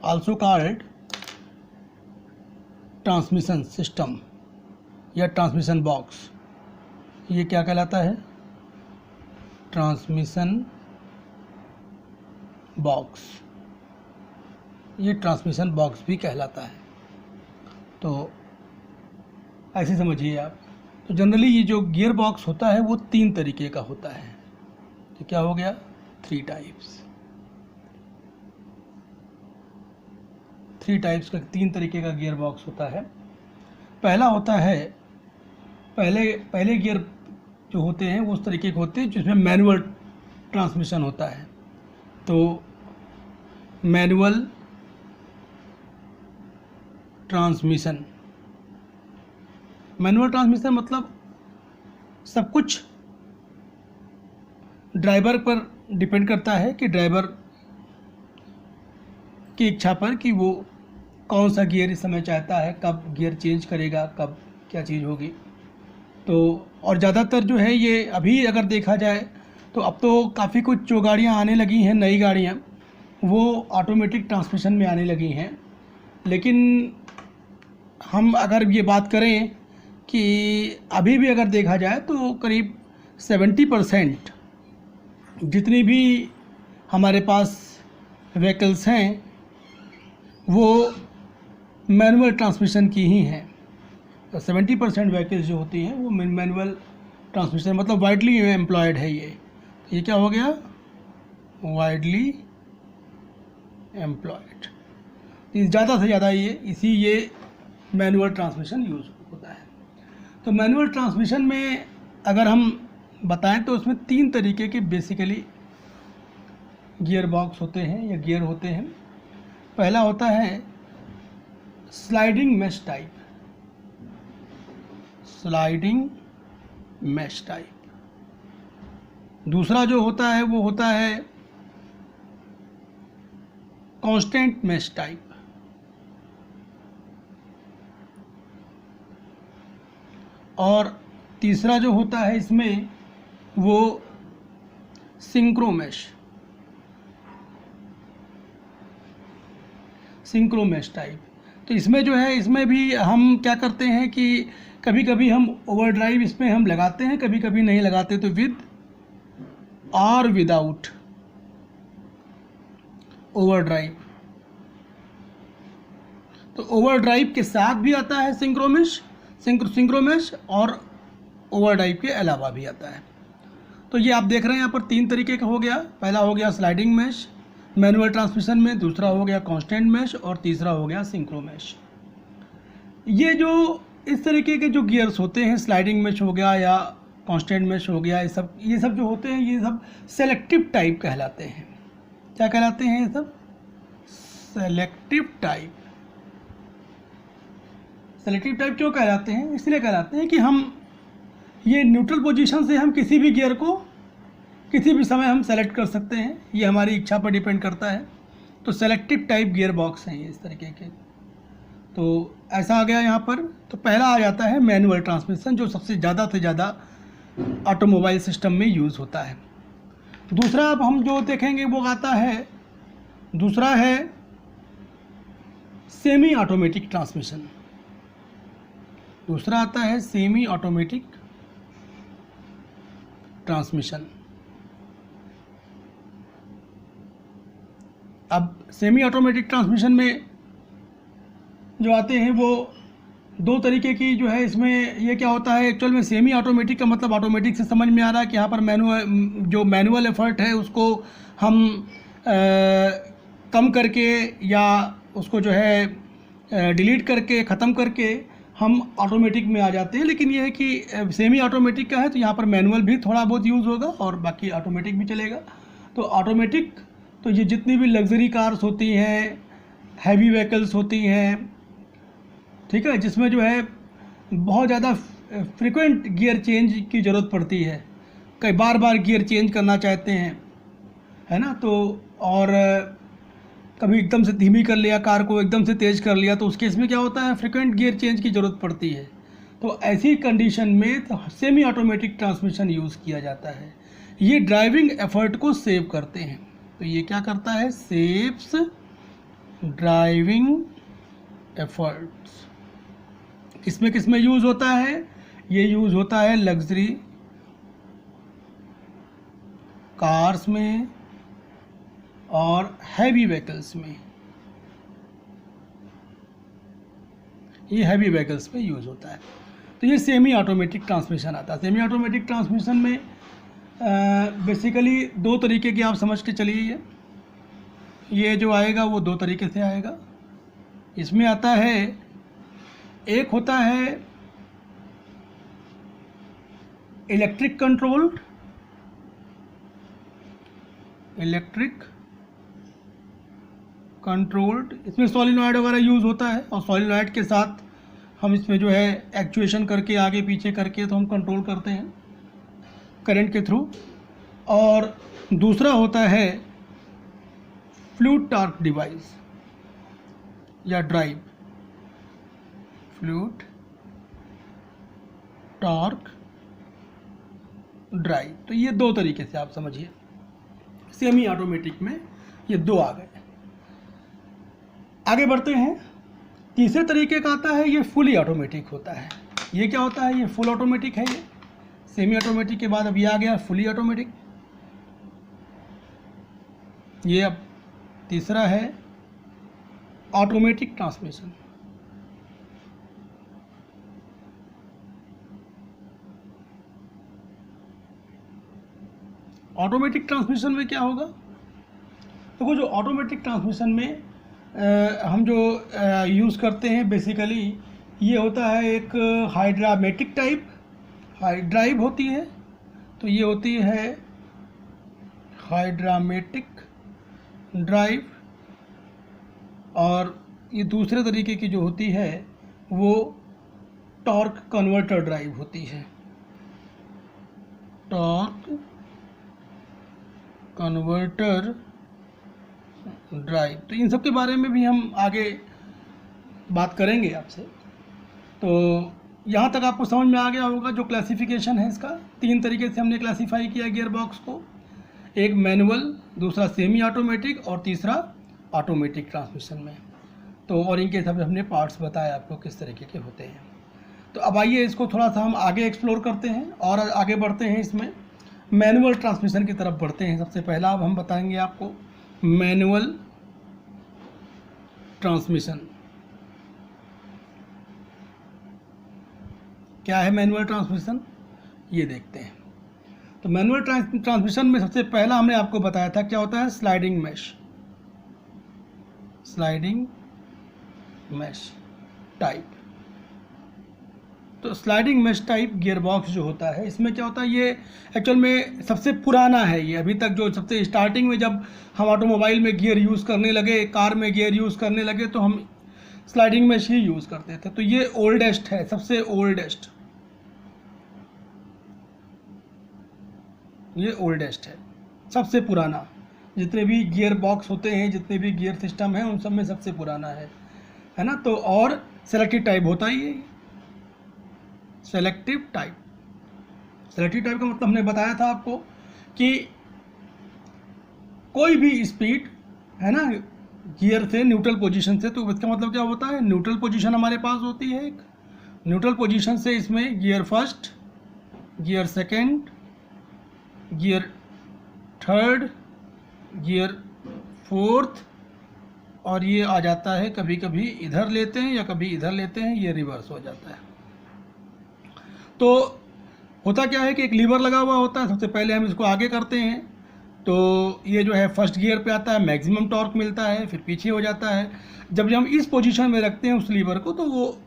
Also called transmission system या transmission box. ये क्या कहलाता है? Transmission box. ये ट्रांसमिशन बॉक्स भी कहलाता है। तो ऐसे समझिए आप। तो जनरली ये जो गियर बॉक्स होता है वो 3 तरीके का होता है। तो क्या हो गया? 3 टाइप्स। 3 टाइप्स का 3 तरीके का गियर बॉक्स होता है। पहला होता है, पहले गियर जो होते हैं वो उस तरीके के होते हैं जिसमें मैनुअल ट्रांसमिशन होता है। तो मैनुअल ट्रांसमिशन मतलब सब कुछ ड्राइवर पर डिपेंड करता है कि ड्राइवर की इच्छा पर कि वो कौन सा गियर इस समय चाहता है, कब गियर चेंज करेगा, कब क्या चीज़ होगी। तो और ज़्यादातर जो है ये अभी अगर देखा जाए तो अब तो काफ़ी कुछ जो गाड़ियाँ आने लगी हैं, नई गाड़ियाँ, वो ऑटोमेटिक ट्रांसमिशन में आने लगी हैं। लेकिन हम अगर ये बात करें कि अभी भी अगर देखा जाए तो करीब 70% जितनी भी हमारे पास व्हीकल्स हैं वो मैनुअल ट्रांसमिशन की ही हैं। 70% व्हीकल्स जो होती हैं वो मैनुअल ट्रांसमिशन मतलब वाइडली एम्प्लॉयड है। ये क्या हो गया? Widely employed. ज़्यादा से ज़्यादा ये मैनुअल ट्रांसमिशन यूज़ होता है। तो मैनुअल ट्रांसमिशन में अगर हम बताएं तो उसमें 3 तरीके के बेसिकली गियर बॉक्स होते हैं या गियर होते हैं। पहला होता है sliding mesh type. Sliding mesh type. दूसरा जो होता है वो होता है कांस्टेंट मैश टाइप। और तीसरा जो होता है इसमें वो सिंक्रो मैश टाइप। तो इसमें जो है, इसमें भी हम क्या करते हैं कि कभी कभी हम ओवरड्राइव इसमें हम लगाते हैं, कभी कभी नहीं लगाते। तो विद और विदाउट ओवरड्राइव। तो ओवरड्राइव के साथ भी आता है सिंक्रो मैश और ओवरड्राइव के अलावा भी आता है। तो ये आप देख रहे हैं यहाँ पर 3 तरीके का हो गया। पहला हो गया स्लाइडिंग मैश मैनुअल ट्रांसमिशन में, दूसरा हो गया कांस्टेंट मैश और तीसरा हो गया सिंक्रो मैश। ये जो इस तरीके के जो गियर्स होते हैं, स्लाइडिंग मैश हो गया या कांस्टेंट मैश हो गया, ये सब जो होते हैं ये सब सेलेक्टिव टाइप कहलाते हैं। क्या कहलाते हैं ये सब? Selective type. सेलेक्टिव टाइप क्यों कहलाते हैं? इसलिए कहलाते हैं कि हम ये न्यूट्रल पोजीशन से हम किसी भी गियर को किसी भी समय हम सेलेक्ट कर सकते हैं। ये हमारी इच्छा पर डिपेंड करता है। तो सेलेक्टिव टाइप गियर बॉक्स हैं ये इस तरीके के। तो ऐसा आ गया यहाँ पर। तो पहला आ जाता है मैनुअल ट्रांसमिशन, जो सबसे ज़्यादा से ज़्यादा ऑटोमोबाइल सिस्टम में यूज़ होता है। दूसरा अब हम जो देखेंगे वो आता है, दूसरा है सेमी ऑटोमेटिक ट्रांसमिशन। दूसरा आता है सेमी ऑटोमेटिक ट्रांसमिशन। अब सेमी ऑटोमेटिक ट्रांसमिशन में जो आते हैं वो 2 तरीके की जो है। इसमें ये क्या होता है एक्चुअल में, सेमी ऑटोमेटिक का मतलब ऑटोमेटिक से समझ में आ रहा है कि यहाँ पर मैनुअल एफर्ट है उसको हम कम करके या उसको जो है डिलीट करके ख़त्म करके हम ऑटोमेटिक में आ जाते हैं। लेकिन ये है कि सेमी ऑटोमेटिक का है तो यहाँ पर मैनुअल भी थोड़ा बहुत यूज़ होगा और बाकी ऑटोमेटिक भी चलेगा। तो ऑटोमेटिक तो ये जितनी भी लग्जरी कार्स होती हैं, हैवी व्हीकल्स होती हैं, ठीक है, जिसमें जो है बहुत ज़्यादा फ्रीक्वेंट गियर चेंज की ज़रूरत पड़ती है, कई बार गियर चेंज करना चाहते हैं, है ना। तो और कभी एकदम से धीमी कर लिया कार को, एकदम से तेज़ कर लिया, तो उस केस में क्या होता है फ्रीक्वेंट गियर चेंज की ज़रूरत पड़ती है। तो ऐसी कंडीशन में तो सेमी ऑटोमेटिक ट्रांसमिशन यूज़ किया जाता है। ये ड्राइविंग एफर्ट को सेव करते हैं। तो ये क्या करता है, सेव्स ड्राइविंग एफर्ट्स। किस में यूज़ होता है? ये यूज़ होता है लग्जरी कार्स में और हैवी व्हीकल्स में। ये हैवी व्हीकल्स पे यूज़ होता है। तो ये सेमी ऑटोमेटिक ट्रांसमिशन आता है। सेमी ऑटोमेटिक ट्रांसमिशन में बेसिकली दो तरीके की आप समझ के चलिए। ये जो आएगा वो दो तरीके से आएगा। इसमें आता है, एक होता है इलेक्ट्रिक कंट्रोल्ड, इसमें सॉलिनॉइड वगैरह यूज़ होता है और सॉलिनॉइड के साथ हम इसमें जो है एक्चुएशन करके आगे पीछे करके तो हम कंट्रोल करते हैं करंट के थ्रू। और दूसरा होता है फ्लूइड टॉर्क डिवाइस या ड्राइव, फ्लूइड टॉर्क ड्राइव। तो ये दो तरीके से आप समझिए, सेमी ऑटोमेटिक में ये दो आ गए। आगे बढ़ते हैं। तीसरे तरीके का आता है, ये फुली ऑटोमेटिक होता है। ये क्या होता है? ये फुल ऑटोमेटिक है। ये सेमी ऑटोमेटिक के बाद अब ये आ गया फुली ऑटोमेटिक। ये अब तीसरा है ऑटोमेटिक ट्रांसमिशन। ऑटोमेटिक ट्रांसमिशन में क्या होगा? देखो, जो ऑटोमेटिक ट्रांसमिशन में हम जो यूज़ करते हैं बेसिकली ये होता है एक हाइड्रामेटिक टाइप ड्राइव होती है। तो ये होती है हाइड्रामेटिक ड्राइव। और ये दूसरे तरीके की जो होती है वो टॉर्क कन्वर्टर ड्राइव होती है, टॉर्क कन्वर्टर ड्राइव। तो इन सब के बारे में भी हम आगे बात करेंगे आपसे। तो यहाँ तक आपको समझ में आ गया होगा जो क्लासिफिकेशन है इसका। तीन तरीके से हमने क्लासीफाई किया गियर बॉक्स को, एक मैनुअल, दूसरा सेमी ऑटोमेटिक और तीसरा ऑटोमेटिक ट्रांसमिशन में। तो और इनके सब हमने पार्ट्स बताए आपको किस तरीके के होते हैं। तो अब आइए इसको थोड़ा सा हम आगे एक्सप्लोर करते हैं और आगे बढ़ते हैं। इसमें मैनुअल ट्रांसमिशन की तरफ बढ़ते हैं। सबसे पहला अब हम बताएंगे आपको मैनुअल ट्रांसमिशन। क्या है मैनुअल ट्रांसमिशन, ये देखते हैं। तो मैनुअल ट्रांसमिशन में सबसे पहला हमने आपको बताया था क्या होता है, स्लाइडिंग मैश टाइप। तो sliding mesh type gear box जो होता है, इसमें क्या होता है, ये एक्चुअल में सबसे पुराना है। ये अभी तक जो सबसे स्टार्टिंग में जब हम ऑटोमोबाइल में गियर यूज़ करने लगे, कार में गियर यूज़ करने लगे, तो हम स्लाइडिंग मैश ही यूज़ करते थे। तो ये ओल्डेस्ट है, सबसे ओल्डेस्ट, ये ओल्डेस्ट है, सबसे पुराना। जितने भी गियर बॉक्स होते हैं, जितने भी गियर सिस्टम हैं, उन सब में सबसे पुराना है ना। तो और सेलेक्टिव टाइप होता ही है। सेलेक्टिव टाइप का मतलब हमने बताया था आपको कि कोई भी स्पीड है ना गियर से न्यूट्रल पोजीशन से, तो इसका मतलब क्या होता है, न्यूट्रल पोजीशन हमारे पास होती है एक। न्यूट्रल पोजीशन से इसमें gear first, gear second, gear third, gear fourth, और ये आ जाता है कभी कभी इधर लेते हैं या कभी इधर लेते हैं, ये रिवर्स हो जाता है। तो होता क्या है कि एक लीवर लगा हुआ होता है। सबसे पहले हम इसको आगे करते हैं तो ये जो है फर्स्ट गियर पे आता है, मैक्सिमम टॉर्क मिलता है, फिर पीछे हो जाता है। जब हम इस पोजीशन में रखते हैं उस लीवर को, तो वो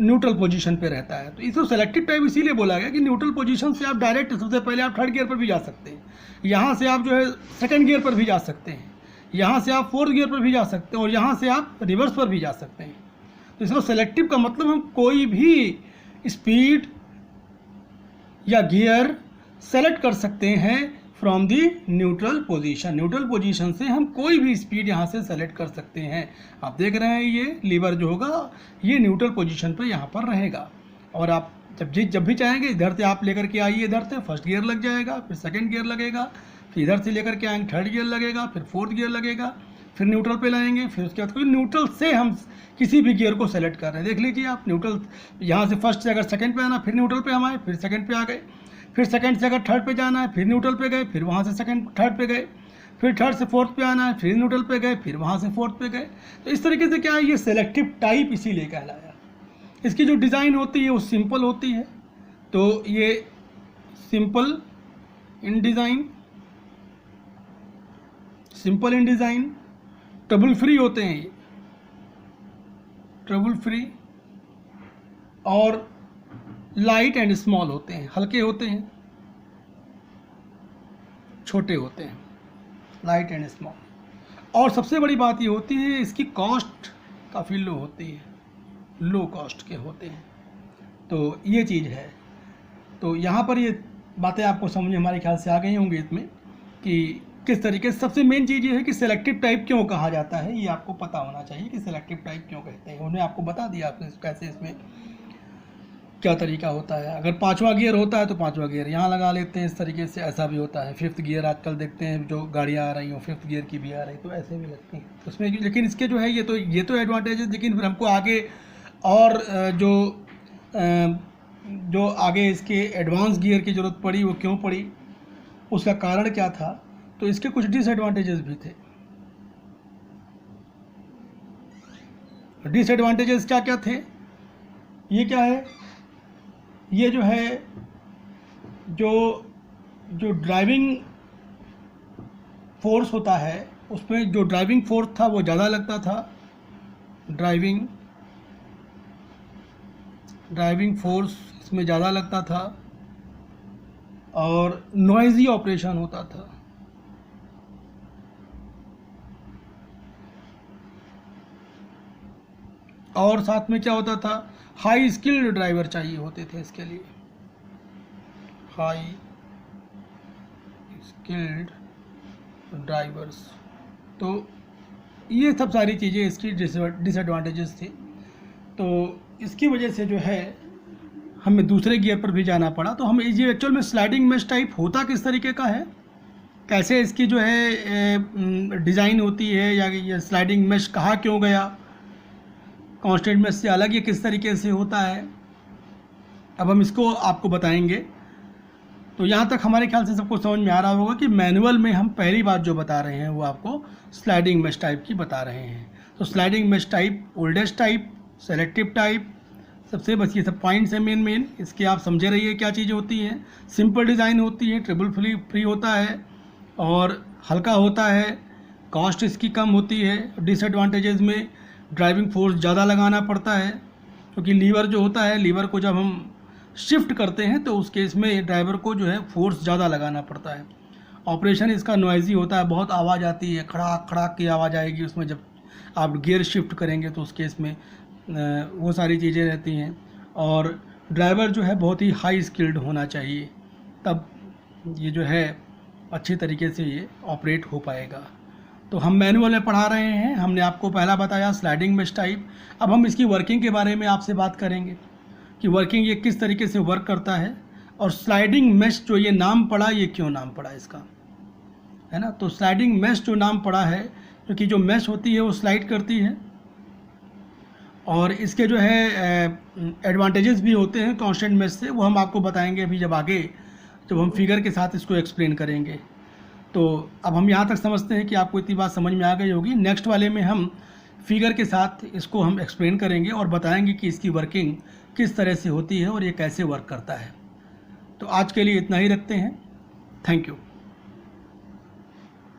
न्यूट्रल पोजीशन पे रहता है। तो इसको सेलेक्टिव टाइप इसीलिए बोला गया कि न्यूट्रल पोजीशन से आप डायरेक्ट, सबसे पहले आप थर्ड गियर पर भी जा सकते हैं, यहाँ से आप जो है सेकंड गियर पर भी जा सकते हैं, यहाँ से आप फोर्थ गियर पर भी जा सकते हैं, और यहाँ से आप रिवर्स पर भी जा सकते हैं। तो इसको सेलेक्टिव का मतलब हम कोई भी स्पीड या गियर सेलेक्ट कर सकते हैं from the neutral position. Neutral position से हम कोई भी स्पीड यहाँ से सेलेक्ट कर सकते हैं। आप देख रहे हैं ये लीवर जो होगा ये न्यूट्रल पोजीशन पर यहाँ पर रहेगा, और आप जब भी चाहेंगे इधर से आप लेकर के आइए, इधर से फर्स्ट गियर लग जाएगा, फिर सेकंड गियर लगेगा, फिर इधर से लेकर के आएंगे थर्ड गियर लगेगा, फिर फोर्थ गियर लगेगा, फिर न्यूट्रल पे लाएंगे, फिर उसके बाद कोई न्यूट्रल से हम किसी भी गियर को सेलेक्ट कर रहे हैं। देख लीजिए आप, न्यूट्रल यहाँ से फर्स्ट से अगर सेकंड पे आना, फिर न्यूट्रल पे हम आए, फिर सेकंड पे आ गए, फिर सेकंड से अगर थर्ड पे जाना है, फिर न्यूट्रल पे गए, फिर वहाँ से सेकंड थर्ड पे गए, फिर थर्ड से फोर्थ पे आना है, फिर न्यूट्रल पे गए, फिर वहाँ से फोर्थ पे गए। तो इस तरीके से क्या है, ये सेलेक्टिव टाइप इसीलिए कहलाया। इसकी जो डिज़ाइन होती है वो सिंपल होती है, तो ये simple in design, simple in design, trouble free होते हैं ये, ट्रबल फ्री, और लाइट एंड स्मॉल होते हैं, हल्के होते हैं, छोटे होते हैं, लाइट एंड स्मॉल। और सबसे बड़ी बात ये होती है इसकी कॉस्ट काफ़ी लो होती है, लो कॉस्ट के होते हैं। तो ये चीज़ है। तो यहाँ पर ये बातें आपको समझ हमारे ख्याल से आ गई होंगी इसमें कि किस तरीके से। सबसे मेन चीज़ ये है कि सेलेक्टिव टाइप क्यों कहा जाता है, ये आपको पता होना चाहिए कि सेलेक्टिव टाइप क्यों कहते हैं। उन्होंने आपको बता दिया आपने कैसे इसमें क्या तरीका होता है। अगर 5वां गियर होता है तो 5वां गियर यहाँ लगा लेते हैं, इस तरीके से ऐसा भी होता है। 5th गियर आजकल देखते हैं जो गाड़ियाँ आ रही हो 5th गियर की भी आ रही, तो ऐसे भी लगती हैं उसमें। लेकिन इसके जो है ये तो एडवांटेज है, लेकिन फिर हमको आगे और जो आगे इसके एडवांस गियर की ज़रूरत पड़ी, वो क्यों पड़ी, उसका कारण क्या था, तो इसके कुछ डिसएडवांटेजेस भी थे। डिसएडवांटेजेस क्या क्या थे, ये क्या है, ये जो है जो ड्राइविंग फोर्स होता है उसमें जो ड्राइविंग फोर्स था वो ज़्यादा लगता था, ड्राइविंग फोर्स इसमें ज़्यादा लगता था, और नॉइज़ी ऑपरेशन होता था। और साथ में क्या होता था, हाई स्किल्ड ड्राइवर चाहिए होते थे इसके लिए, हाई स्किल्ड ड्राइवर्स। तो ये सब सारी चीज़ें इसकी डिसएडवांटेजेस थी। तो इसकी वजह से जो है हमें दूसरे गियर पर भी जाना पड़ा। तो हम ये एक्चुअल में स्लाइडिंग मेश टाइप होता किस तरीके का है, कैसे इसकी जो है डिज़ाइन होती है, या ये स्लाइडिंग मेश कहा क्यों गया, कांस्टेंट मेश से अलग ये किस तरीके से होता है, अब हम इसको आपको बताएंगे। तो यहाँ तक हमारे ख्याल से सबको समझ में आ रहा होगा कि मैनुअल में हम पहली बात जो बता रहे हैं वो आपको स्लाइडिंग मेश टाइप की बता रहे हैं। तो sliding mesh type, oldest type, selective type, सबसे बस ये सब पॉइंट्स हैं मेन। इसके आप समझे रहिए क्या चीज़ें होती हैं। सिंपल डिज़ाइन होती है, ट्रिबल फ्री होता है, और हल्का होता है, कॉस्ट इसकी कम होती है। डिसएडवांटेजेस में ड्राइविंग फोर्स ज़्यादा लगाना पड़ता है, क्योंकि लीवर जो होता है, लीवर को जब हम शिफ्ट करते हैं तो उस केस में ड्राइवर को जो है फोर्स ज़्यादा लगाना पड़ता है। ऑपरेशन इसका नॉइज़ी होता है, बहुत आवाज़ आती है, खड़ाक खड़ाक की आवाज़ आएगी उसमें जब आप गियर शिफ्ट करेंगे, तो उस केस में वो सारी चीज़ें रहती हैं। और ड्राइवर जो है बहुत ही हाई स्किल्ड होना चाहिए, तब ये जो है अच्छी तरीके से ये ऑपरेट हो पाएगा। तो हम मैनुअल में पढ़ा रहे हैं, हमने आपको पहला बताया स्लाइडिंग मेश टाइप। अब हम इसकी वर्किंग के बारे में आपसे बात करेंगे कि वर्किंग ये किस तरीके से वर्क करता है, और स्लाइडिंग मेश जो ये नाम पड़ा, ये क्यों नाम पड़ा इसका, है ना। तो स्लाइडिंग मेश जो नाम पड़ा है क्योंकि जो मेश होती है वो स्लाइड करती है, और इसके जो है एडवांटेजेस भी होते हैं कांस्टेंट मेश से, वो हम आपको बताएंगे अभी जब आगे जब हम फिगर के साथ इसको एक्सप्लेन करेंगे। तो अब हम यहाँ तक समझते हैं कि आपको इतनी बात समझ में आ गई होगी। नेक्स्ट वाले में हम फिगर के साथ इसको हम एक्सप्लेन करेंगे और बताएंगे कि इसकी वर्किंग किस तरह से होती है और ये कैसे वर्क करता है। तो आज के लिए इतना ही रखते हैं। Thank you.